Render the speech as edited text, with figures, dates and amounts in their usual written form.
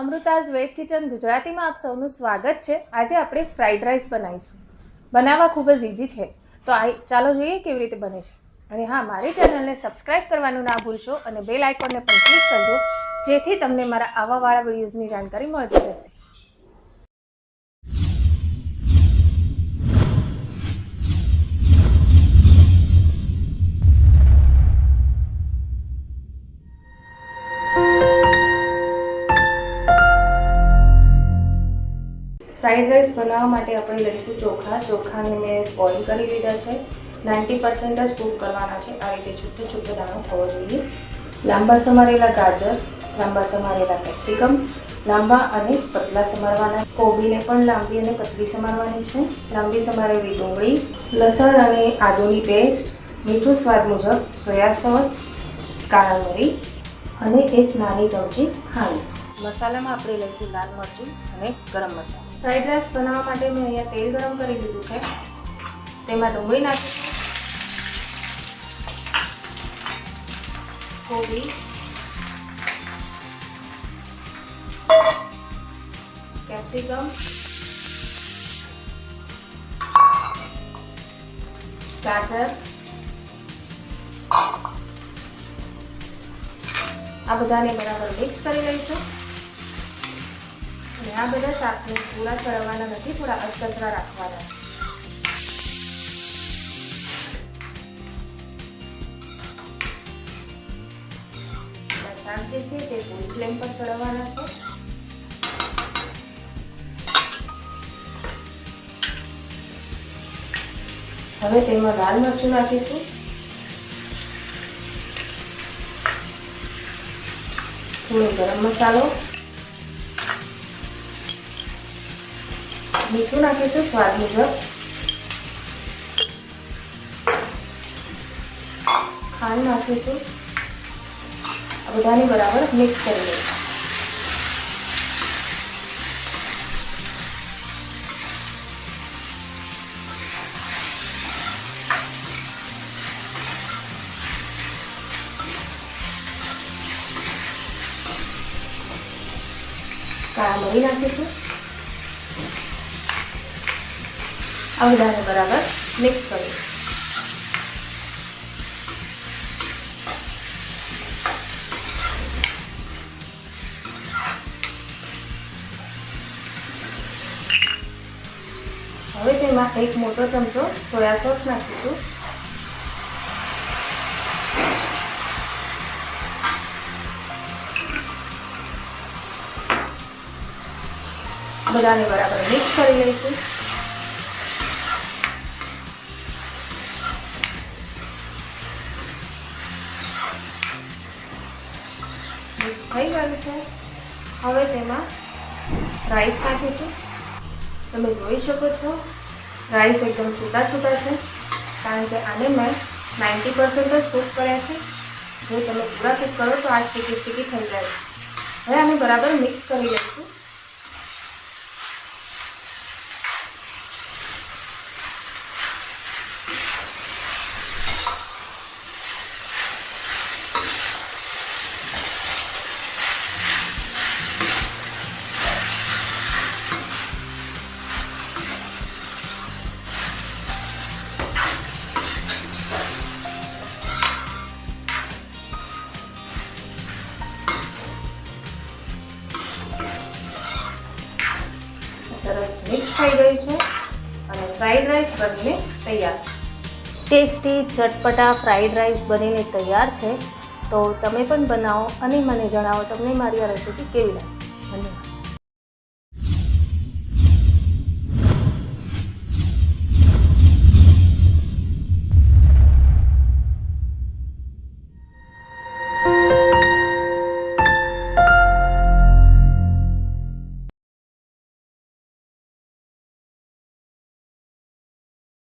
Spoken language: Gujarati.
અમૃતાઝ વેજ કિચન ગુજરાતીમાં આપ સૌનું સ્વાગત છે। આજે આપણે ફ્રાઈડ રાઈસ બનાવીશું। બનાવવા ખૂબ જ ઇઝી છે, તો ચાલો જોઈએ કેવી રીતે બને છે। અને હા, મારી ચેનલને સબસ્ક્રાઇબ કરવાનું ના ભૂલશો અને બેલ આઇકોનને પણ ક્લિક કરજો, જેથી તમને મારા આવાવાળા વિડીયોઝની જાણકારી મળતી રહેશે। फ्राइड राइस बनावा माटे આપણે લઈશું ચોખાને મેં બોઇલ કરી લીધા છે। 90% જ કૂક કરવાના છે। આ રીતે છૂટો છૂટો દાણો થવો જોઈએ। લાંબા સમારેલા ગાજર, લાંબા સમારેલા કેપ્સિકમ, લાંબા અને પતલા સમારવાના। કોબીને પણ લાંબી અને પતલી સમારવાની છે। લાંબી સમારેલી ડુંગળી, લસણ અને આદુની પેસ્ટ, મીઠું સ્વાદ મુજબ, સોયા સોસ, કાળા મરી અને એક નાની ચમચી ખાંડ। મસાલામાં આપણે લઈશું લાલ મરચું અને ગરમ મસાલો। ફ્રાઈડ રાઈસ બનાવવા માટે મેં અહીંયા તેલ ગરમ કરી લીધું છે। તેમાં ડુંગળી નાખીશું, કોબી, કેપ્સિકમ, ગાજર, આ બધાને બરાબર મિક્સ કરી લઈશું। અને આ બધા શાકને પૂરા ચડવાના નથી, થોડા અધકચરા રાખવાના। શાક જે છે તે ફૂલ ફ્લેમ પર ચડવાના છે। હવે તેમાં લાલ મરચું નાખીશું, થોડો ગરમ મસાલો, મીઠું નાખીશું સ્વાદ મુજબ, ખાંડ નાખીશું। આ બધાને બરાબર મિક્સ કરી લઈશું। કાળા મરી નાખીશું। આ બધાને બરાબર મિક્સ કરીશું। હવે તેમાં એક મોટો ચમચો સોયા સોસ નાખીશું। બધાને બરાબર મિક્સ કરી લઈશું। થઈ ગયું છે। હવે તેમાં રાઈસ નાખીશું। તમે જોઈ શકો છો રાઈસ એકદમ છૂટા છૂટા છે, કારણ કે આને મેં 90% જ કૂક કર્યા છે। જો તમે પૂરા કૂક કરો તો આ સ્ટીકી સ્ટીકી થઈ જાય। હવે આને બરાબર મિક્સ કરી લઈશું। સરસ મિક્સ થઈ ગયું છે અને ફ્રાઈડ રાઈસ બનીને તૈયાર છે। ટેસ્ટી ચટપટા ફ્રાઈડ રાઈસ બનીને તૈયાર છે। તો તમે પણ બનાવો અને મને જણાવો તમને મારી આ રેસીપી કેવી લાગી। ધન્યવાદ।